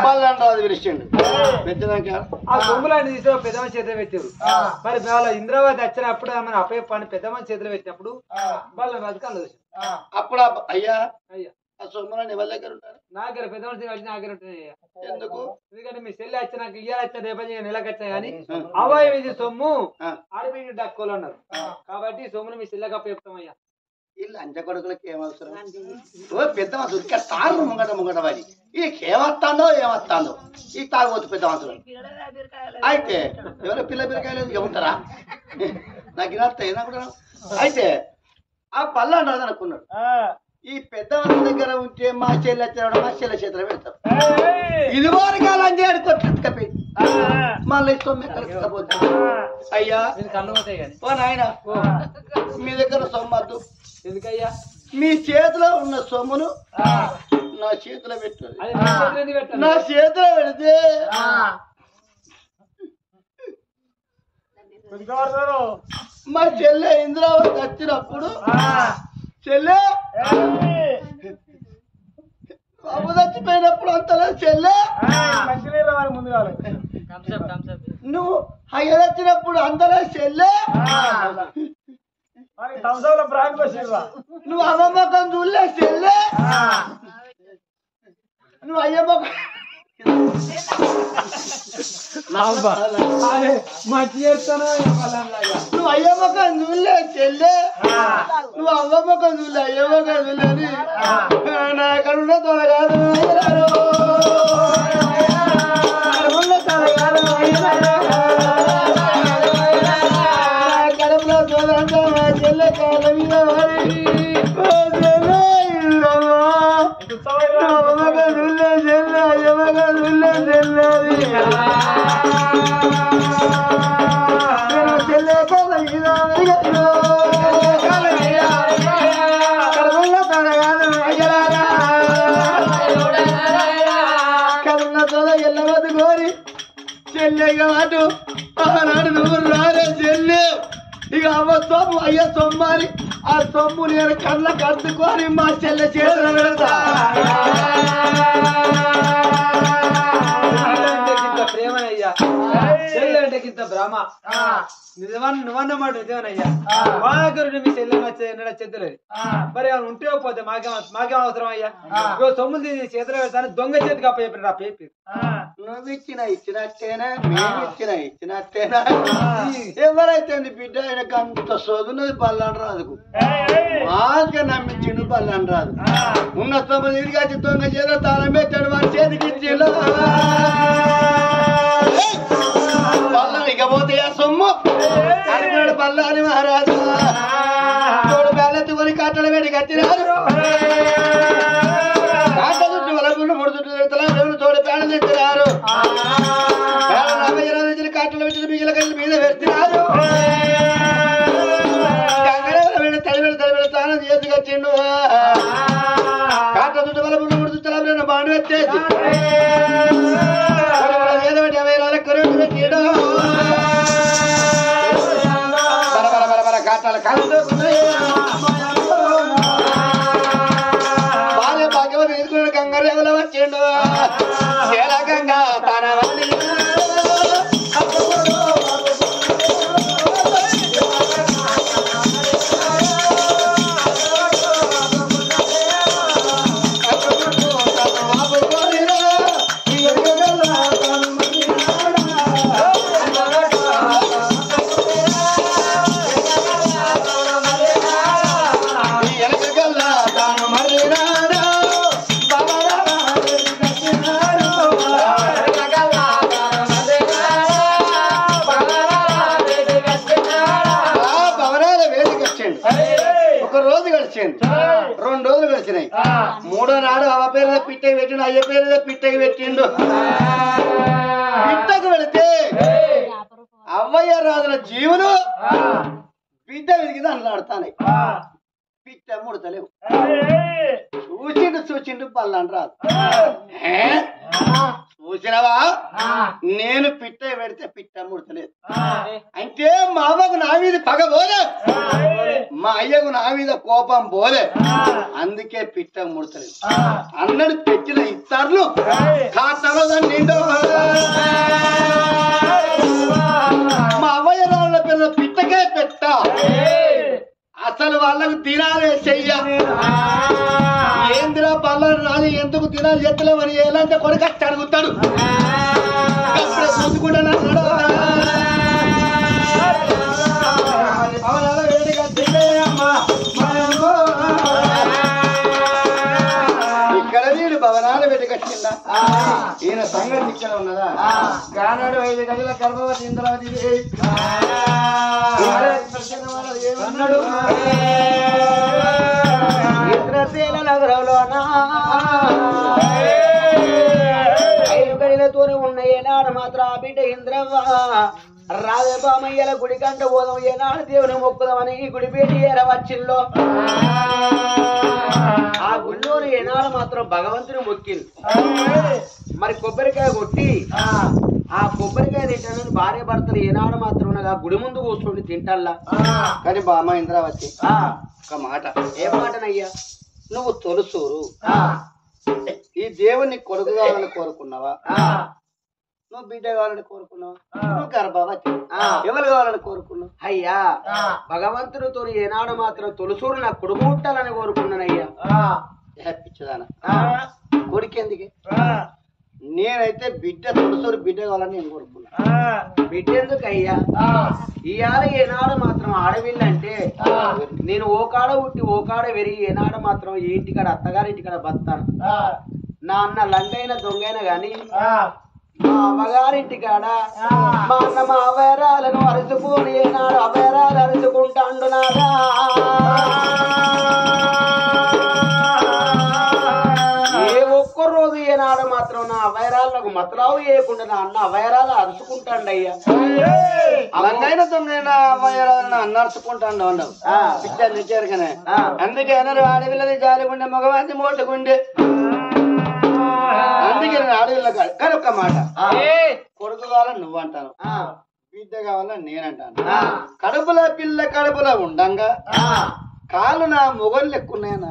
పల్లాంటి రాజు పిలిచిండు పెట్టినాక ఆ సొమ్ములన్నీ తీసి పెద్దమ్మ చేతిలో పెట్టారు మరి వాళ్ళ ఇంద్రావతి వచ్చినప్పుడు మన అప్పయ్య పెద్దమ్మ చేతిలో పెట్టినప్పుడు వాళ్ళ రాజు కళ్ళు అప్పుడు అయ్యా అయ్యా ఆ సొమ్ములని ఎవరి దగ్గర ఉంటారు నా దగ్గర పెద్దమ్మ చేతి వచ్చి నా దగ్గర ఉంటాయి ఎందుకు ఎందుకంటే మీ చెల్లి వచ్చినాక ఇయ్యాలి వచ్చిన రేపటి నెలకు వచ్చాయి కానీ అవాయం ఇది సొమ్ము ఆడిపోయి డక్కులు అన్నారు కాబట్టి సొమ్మును మీ చెల్లెకి అప్ప చెప్తామయ్యా ఈ లంచ కొడుకులకి ఏమవసరం పెద్ద మనుషులు ఇక్కడ తారు ముంగట వాడి ఏమొస్తాందో ఈ తాగబోతు పెద్ద మనుషులు అయితే ఎవరో పిల్ల పిల్లకాయలు ఉంటారా నాకు ఇలా అయితే ఆ పల్లాంటి రాజు అనుకున్నాడు ఈ పెద్ద మనుషుల దగ్గర ఉంటే మా చెల్లి వచ్చినాడు మా చెల్లె చేతిలో పెడతారు ఇది వరకు అంజాడు కొట్టుకపోయి మళ్ళీ సొమ్ము ఎక్కడ అయ్యా కళ్ళు పోతాయి కానీ ఓ నాయన మీ దగ్గర సొమ్మద్దు ఎందుకయ్యా మీ చేతిలో ఉన్న సొమ్మును నా చేతిలో పెట్టాలి నా చేతిలో పెడితే మా చెల్లె ఇంద్రావతి వచ్చినప్పుడు చెల్లె బాబు చచ్చిపోయినప్పుడు అంతలో చెల్లె నువ్వు అయ్య వచ్చినప్పుడు అందరూ చెల్లె నువ్వు అమ్మమ్మకం చూడలే చెల్లె నువ్వు అయ్య మొక్క మంచి చేస్తాను నువ్వు అయ్య మొక్కం చూడలే చెల్లె నువ్వు అమ్మ మొక్కం చూడలే అయ్య మొక్కం చూడలేని నా కడుపులో తొలగాదు కడుపులో తొలంతా మా చెల్లె కాళ్ళ మీద ఎల్లవద్దు కోరి చెల్లెగా అటు ఆనాడు నువ్వు రారే చెల్లె ఇక అవ్వ సొమ్ము అయ్య సొమ్మారి ఆ సొమ్ము నేను కళ్ళ కట్టుకొని మా చెల్లె చేతులు పెడతా ప్రేమనయ్యా చెల్లె అంటే కింద భ్రమ నువ్వన్నమాట నిజమేనయ్యా మా దగ్గర మీ చెల్లె చెద్దలేదు మరి ఏమైనా ఉంటే పోతే మాకేం అవసరం అయ్యా సొమ్ములు తీసి చేతిలో పెడతాను దొంగ చేతికి అప్ప చెప్పిన ఆ పేపర్ నువ్వు ఇచ్చినట్టేనా మేము ఇచ్చినట్టేనా ఎవరైతే బిడ్డ ఆయనకు అంత సోదున్నది పల్లాంటి రాదుకు మాగా నమ్మించిండు పల్లాంటి రాదు ఉన్న సొమ్ము తిరిగి వచ్చి దొంగ చేతిలో తాళం పెట్టాడు వారి చేతికి ఇచ్చిండు పల్లాని ఇకపోతే ఆ సొమ్ము అనుకున్నాడు పల్లాని మహారాజు తోడు బెల్లెత్తుకొని కట్టలు పెట్టి కట్టినారు కాట చుట్టూ వలకుండా మూడు చుట్టూ దేవుడు తోడు పేడలు తెచ్చినారు కట్టలు పెట్టి మిగిలిన కలిసి మీద పెడుతున్నారు తడిపెడ తానం చేసి కట్టిండు కాట చుట్టూ వలకుండా మూడు చుట్టూ బాండు పెట్టేసి బాల్య భాగ్యవతి తీసుకున్న గంగారు ఎవరు వచ్చిండు గంగా తన రెండు రోజులు గడిచినాయి మూడో నాడు అవ్వ పేరు పిట్టకి పెట్టిండు అయ్య పేరు పిట్టకి పెట్టిండు పిట్టకు పెడితే అవ్వయ్య రాజుల జీవులు బిడ్డ విరిగి అన్నాడుతాయి పిట్ట ముడతలేవు చూచిండు పల్లాంటి రాదు చూసినవా నేను పిట్ట పెడితే పిట్ట ముడతలేదు అంటే మా అవ్వకు నా మీద పగ పోలే మా అయ్యకు నా మీద కోపం పోలే అందుకే పిట్ట ముడతలేదు అన్నడు తెచ్చిన ఇత్తర్లు ఖాతాలో నిండు మా అవ్వయ్య రాళ్ళ పిల్ల పిట్టకే పెట్ట అసలు వాళ్ళకు తినాలే చెయ్య ఏందిరా పల్లని రాని ఎందుకు తినాలి ఎత్తలేమని ఎలాంటి కొడుకట్టి అడుగుతాడు అప్పుడే చూసుకుంటాను ఇక్కడ వీడు భవనాల వెతికొచ్చిందా ఈయన సంగతి ఇక్కడ ఉన్నదా గానాడు 5 గదుల గర్భవతి ఇంద్రావతి అన్నాడు ఇంద్రసేన నగరంలోనా 5 గడిలతోనే ఉన్న ఏనాడు మాత్రం ఆ బిడ్డ ఇంద్రవ్వ రావే బామయ్యల గుడి కంట పోదాం ఏనాడు దేవుని మొక్కుదామని ఈ గుడి పేటి ఏరవచ్చిల్లో ఆ గుళ్ళోని ఏనాడు మాత్రం భగవంతుని మొక్కింది మరి కొబ్బరికాయ కొట్టి ఆ కొబ్బరికాయ తింటానని భార్య భర్తలు ఏనాడు మాత్రం ఆ గుడి ముందు కూర్చోండి తింటల్లా కానీ బామ్మ ఇంద్రావతి ఒక మాట ఏ మాటనయ్యా నువ్వు తొలుసూరు ఈ దేవుని కొడుకు కావాలని కోరుకున్నావా నువ్వు బిడ్డ కావాలని కోరుకున్నావా నువ్వు గర్భవతి ఎవరు కావాలని కోరుకున్నావు అయ్యా భగవంతుడితో ఏనాడు మాత్రం తొలుసూరు నా కొడుకు పుట్టాలని కోరుకున్నానయ్యా పిచ్చదానా కొడుకెందుకే నేనైతే బిడ్డ తొలుసూరు బిడ్డ కావాలని నేను కోరుకున్నా బిడ్డ ఎందుకు అయ్యా ఇవాళ ఏనాడు మాత్రం ఆడవిల్లంటే నేను ఓకాడ పుట్టి ఓకాడ పెరిగి ఏనాడు మాత్రం ఈ ఇంటికాడ అత్తగారింటికాడ బతాను నా అన్న లంగైన దొంగైన గాని మా అమ్మగారింటికాడ మా అన్న మా అవైరాలను అరుచుకొని ఏనాడు అవైరాలు అరుచుకుంటాండు నాదా ఏ ఒక్క రోజు ఏనాడు మాత్రం నా అవైరాలకు మతలావు చేయకుండా నా అన్న అవైరాలు అరుచుకుంటాండు అయ్యా లంగైన దొంగైన అవైరాలను అన్న అరుచుకుంటాండు ఉండవు పిచ్చారు నిచ్చారుగానే అందుకే అన్నారు ఆడపిల్లది జాలిగుండే మగవాది మోటుగుండే అందుకే నేను ఆడపిల్ల కాదు కానీ ఒక్క మాట కొడుకు కావాలని నువ్వు అంటాను బిడ్డ కావాలని నేనంటాను కడుపుల పిల్ల కడుపులో ఉండంగా కాళ్ళు నా మొగలు లెక్కున్నాయన్న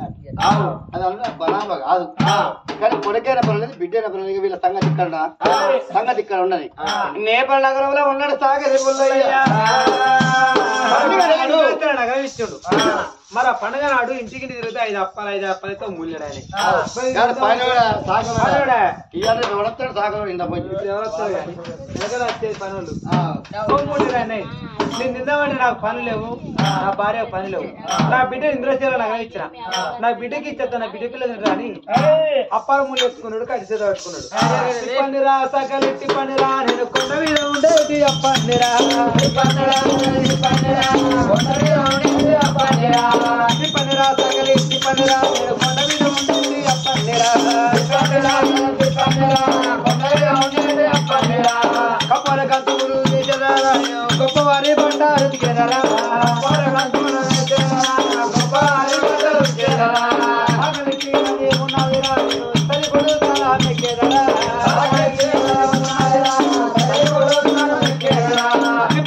అది అన్న బనాలో కాదు కానీ కొడుకైన పర్వాలేదు బిడ్డైన పర్వాలేదు వీళ్ళ సంగతి ఇక్కడ ఉన్నది నేపాళ నగరంలో ఉన్నాడు సాగరి నగరం ఇచ్చాడు మరి ఆ పండుగ నాడు ఇంటికి తిరిగితే 5 అప్పాలతో మూల్యడాని వచ్చేది పనులు నేను నిందామంటే నాకు పనులు లేవు నా భార్య పని లేవు నా బిడ్డ ఇంద్రశీల నగరం ఇచ్చిన నా బిడ్డకి ఇచ్చేస్తా నా బిడ్డ పిల్లలు రాని అప్పాల మూలు ఎత్తుకున్నాడు కడిసేద పెట్టుకున్నాడు పండిరా సకలిట్టి పండిరా నేను కొండ మీద ఉండేది అప్పండిరా పండిరా సకలిట్టి పండిరా నేను కొండ మీద ఉండేది అప్పండిరా కప్పల కంతులు గొప్పవారి బండారు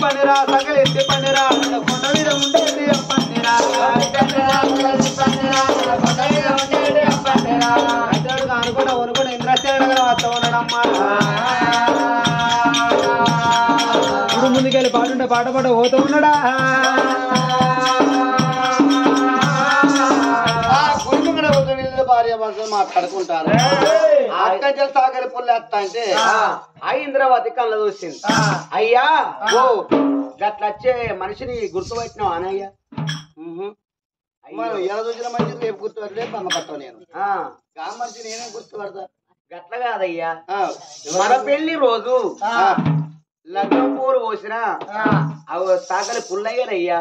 పండిరా సకలిట్టి పండిరా కొండ మీద ఉండేది అప్పండిరా అనుకున్న ఇంద్రశేఖర వస్త ఉన్నాడమ్మా ఇప్పుడు ముందుకెళ్ళి పాడుంటే పాట పోతూ ఉన్నాడా భార్య భర్తలు మాట్లాడుకుంటారు అక్క సాగరి పుల్లేస్తా అంటే ఆ ఇంద్రావతి కళ్ళ చూసింది అయ్యా ఓ గట్లా వచ్చే మనిషిని గుర్తుపట్టినావు అనయ్యా మనం ఎలా చూసిన మనిషిని రేపు గుర్తుపట్టి రేపు అమ్మ పట్టవు నేను ఆ మనిషి నేనే గుర్తుపడతా గట్ల కాదయ్యా మన పెళ్లి రోజు లగ్నం పూలు పోసినా అవి సాగలి పుల్లయ్యనయ్యా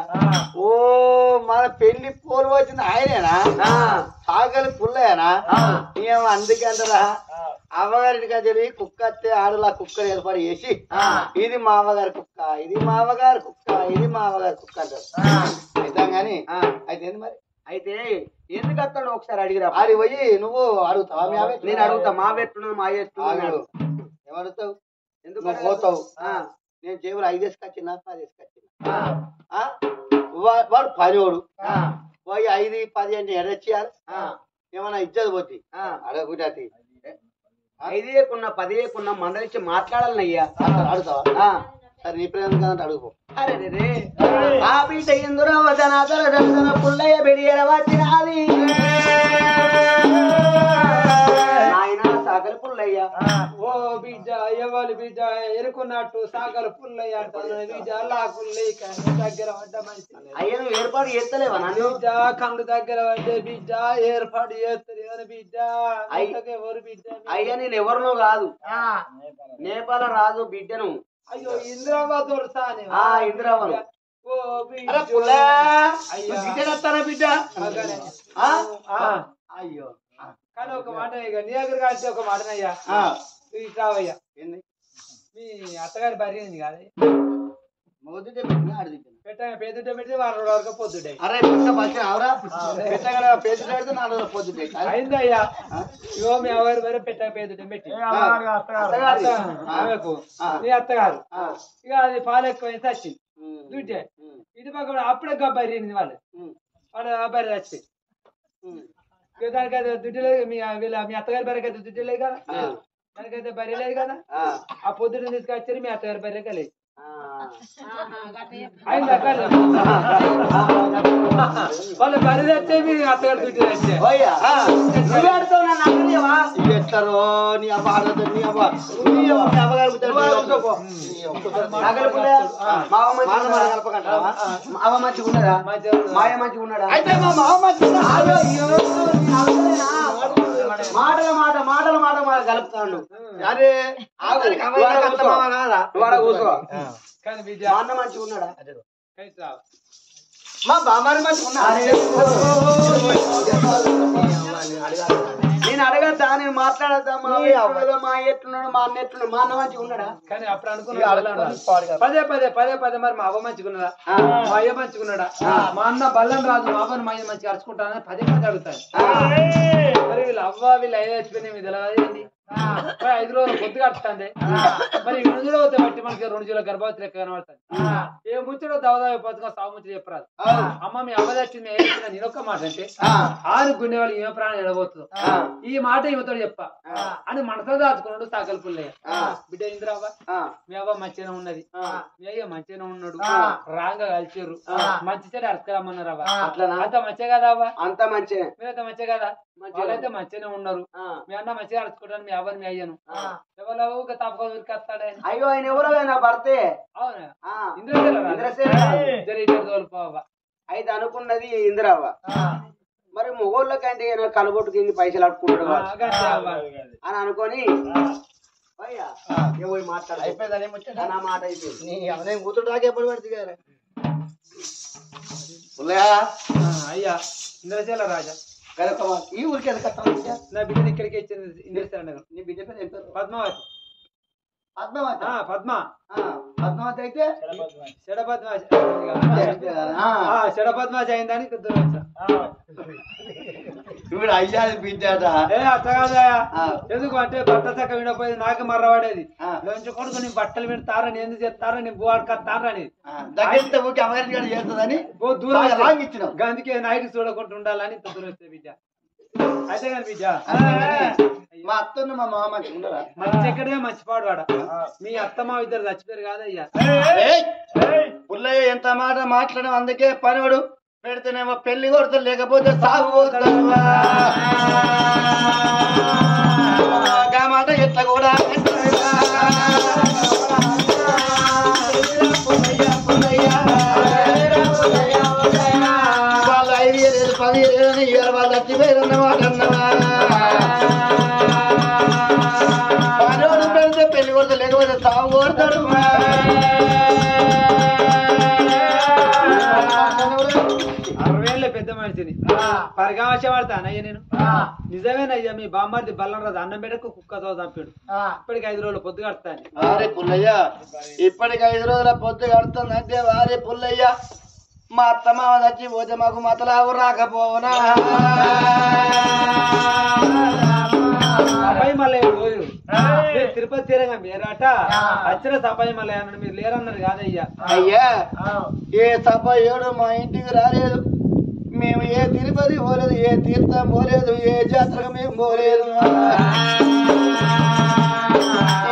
ఓ మన పెళ్లి పూలు వచ్చింది ఆయనేనా సాగలి పుల్లయ్యనా ఏమో అందుకే అంటారా అమ్మగారింటికి జరిగి కుక్క వస్తే ఆడలా కుక్కని ఏర్పాటు చేసి ఇది మా అమ్మగారి కుక్క ఇది మా అమ్మగారి కుక్క ఇది మా అమ్మగారి కుక్క అంటారు అయితే గాని అయితే మరి అయితే ఎందుకు వస్తాడు ఒకసారి అడిగిరా అది పోయి నువ్వు అడుగుతావా నేను అడుగుతా మా పెట్టున్నాను మా చేస్తున్నాడు ఏమడుతావు ఎందుకు నువ్వు పోతావు నేను జేబులు 5 వేసుకొచ్చినా 10 వేసుకొచ్చినా వాడు పనివాడు పోయి 5 10 అంటే ఎడచ్చేయాలి ఏమన్నా ఇజ్జత పోతే అడగకుండా 5 ఏకున్నా 10 ఏకున్నా మందలిచ్చి మాట్లాడాలనయ్యా అడుగుతావా సరే నీ ప్రేమ కదంటే అడుగుపో అరే రే ఆ బిడ్డ ఎందులో వదన పుల్లయ్య బెడియర వచ్చినాది నాయన సాగల పుల్లయ్య ఓ బిడ్డ ఎవరు బిడ్డ ఎరుకున్నట్టు సాగలు పుల్లయ్య అంటాను బిడ్డ లాకుల్లే దగ్గర పడ్డ మనిషి అయ్య నువ్వు ఏర్పాటు చేస్తలేవా నన్ను బిడ్డ కళ్ళు దగ్గర పడ్డే బిడ్డ ఏర్పాటు చేస్తారు బిడ్డ ఎవరు బిడ్డ అయ్యా నేను ఎవరినో కాదు నేపాల రాజు బిడ్డను అయ్యో ఇంద్రాబాద్ దొరసాని ఇంద్రావను ఓ బిడ్డ బిడ్డ అయ్యో కానీ ఒక మాట ఇక నీ దగ్గర కలిసి ఒక మాటనయ్యా రావయ్యా ఏంది మీ అత్తగారి భార్య కాదు మొదటి పెట్టిన అడిగి పేదుంటే పెడితే 2 వరకు పొద్దుడే అరే అవరా పెట్టగా పేద 4 రోజులు పొద్దుటే అయిందయ్యా ఇగో మీ అవ్వగారి భార్య పెట్ట పేదుంటే పెట్టి ఆమెకు నీ అత్తగారు ఇక అది పాలు ఎక్కువ వచ్చింది దుడ్డే ఇటు పక్క అప్పుడే గబ్బాయి వాళ్ళు వాళ్ళ భార్య వచ్చి దానికైతే దుడ్డు లేదు మీ అత్తగారి భార్యకి అయితే దుడ్డు లేదు కదా దానికైతే భార్య లేదు కదా ఆ పొద్దున్న తీసుకొచ్చారు మీ అత్తగారి భార్యకి లేదు వాళ్ళు భార్య తెచ్చే మీ అత్తగారి దుడ్డు తెచ్చే ఎట్లరో నీ అవ్వ నీ అవ్వ మావ మంచిగా ఉన్నదా మాయ మంచిగా ఉన్నాడా అయితే మా మామ మాటల మాట మాటల మాట మాట కలుపుతాడు అరే కూర్చో కానీ బిడ్డ మా అన్న మంచిగా ఉన్నాడా మా బామ్మారి మంచిగా ఉన్నా నేను అడగద్దా నేను మాట్లాడద్దా మా ఎట్లున్నాడు మా అన్న ఎట్లున్నాడు మా అన్న మంచిగా ఉన్నాడా కానీ అప్పుడు అనుకున్నా పదే మరి మా అవ్వ మంచిగున్నదా మా అయ్య మంచిగున్నాడా మా అన్న బల్లం రాజు మా అవ్వని మా అయ్య మంచిగా అరుచుకుంటానని పదే అడుగుతాను మరి వీళ్ళ అవ్వ వీళ్ళు అయ్య చచ్చిపోయినా మీద ఏంది 5 రోజులు పొద్దు కట్టుతుంది మరి 2 రోజులు అవుతాయి బట్టి మనకి 2 రోజుల గర్భవతి లెక్క కనబడుతుంది ఏ ముచ్చడో దవదావి పోతుగా సాగు ముచ్చట చెప్పరాదు అమ్మ మీ అవ్వ తెచ్చింది నేను ఒక్క మాట అంటే ఆరు గుండె వాళ్ళు ఏమో ప్రాణం ఎడబోతుందో ఈ మాట ఈమెతో చెప్ప అని మనసులో దాచుకున్నాడు సాకల పుల్లయ్య బిడ్డ ఇంద్రావా మీ అవ్వ మంచిగా ఉన్నది మీ అయ్య మంచిగా ఉన్నాడు రాంగా కలిసారు మంచి చెడు అడకరమ్మన్నారు అవ్వ అంత మంచిగా కదా అవ్వ అంత మంచిగా మీరంత మంచిగా కదా వాళ్ళైతే మంచిగానే ఉన్నారు మీ అన్న మంచిగా అడుచుకుంటాను మీ అవ్వని మీ అయ్యను ఎవరు తప్పక ఉరికేస్తాడే అయ్యో ఆయన ఎవరో నా భర్తే అవునా ఇంద్రసేన తోలుపోవా అయితే అనుకున్నది ఇందిరావ మరి మొగోళ్ళకంటే కలబొట్టు కింద పైసలు అడుకుంటాడు అని అనుకొని మాట్లాడ అయిపోయింది నా మాట అయిపోయింది కూతురు దాకా ఎప్పుడు పడుతుంది కదా అయ్యా ఇంద్రసేల రాజా ఈ ఊరికి ఎంత నా బిడ్డని ఇక్కడికి ఇచ్చింది ఇంద్రసేన నీ బిడ్డ పేరు ఏం పేరు పద్మావతి పద్మ పద్మావతి అయితే షడపద్మాచి అయిందని ఇప్పుడు అయ్యాది బిడ్డ అట్లా కాదయా ఎందుకు అంటే బట్ట చక్క వినపోయేది నాకు మర్రవాడేది కొంచెం కొడుకు నీ బట్టలు విడతారని ఎందుకు చెప్తారా నీ బువాడుకొస్తారని చేస్తుందని దూరం ఇచ్చిన అందుకే నైట్ చూడకుండా ఉండాలని ఇంత దూరం వస్తే బిడ్డ అయితే కానీ బిడ్డ మా అత్తను మా మామ మంచిగా ఉండరా మంచి ఎక్కడే మంచిపాడు వాడ మీ అత్తమ్మ ఇద్దరు చచ్చిపోయారు కాదయ్యా పుల్లయ్య ఎంత మాట మాట్లాడడం అందుకే పనివాడు పెడితేనేమో పెళ్లి కొడతాడు లేకపోతే సాగు కొడతాడు మాట ఎట్లా కూడా వాళ్ళు 5 ఏళ్ళు 10 ఏళ్ళు ఇవాళ వాళ్ళు చచ్చిపోయారు అన్నమాట అన్నవా పనివాడు పెడితే పెళ్లి కొడతాడు లేకపోతే సాగు కొడతాడు 60 ఏళ్ళ పెద్ద మనిషిని పరిగామశ వాడతానయ్యా నేను నిజమేనయ్యా మీ బామ్మర్ది బల్లం రాదు అన్నం బిడ్డకు కుక్కతో చంపాడు ఇప్పటికి 5 రోజులు పొద్దు కడతాను వారే పుల్లయ్య ఇప్పటికి 5 రోజుల పొద్దు కడుతుందంటే వారే పుల్లయ్య మా అత్తమ్మ చచ్చిపోతే మాకు మతలావు రాకపోవునా మళ్ళీ రోజులు మీరు తిరుపతి తీరంగా మీరాట వచ్చిన సపాయం మళ్ళీ అన్నాడు మీరు లేరన్నారు కాదయ్యా. అయ్యా ఏ తప్ప ఏడు మా ఇంటికి రాలేదు, మేము ఏ తిరుపతి పోలేదు, ఏ తీర్థం పోలేదు, ఏ జాతరకు మేము పోలేదు,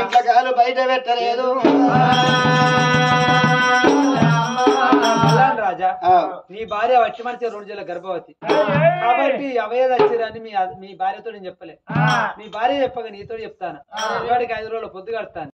ఇంట్లో కాలు బయట పెట్టలేదు. రాజా నీ భార్య వచ్చి మంచి 2 నెలల గర్భవతి కాబట్టి అవయేది వచ్చిరని మీ భార్యతో నేను చెప్పలే. మీ భార్య చెప్పగా నీతో చెప్తాను. ఇవాడికి 5 రోజుల పొద్దు కడతాను.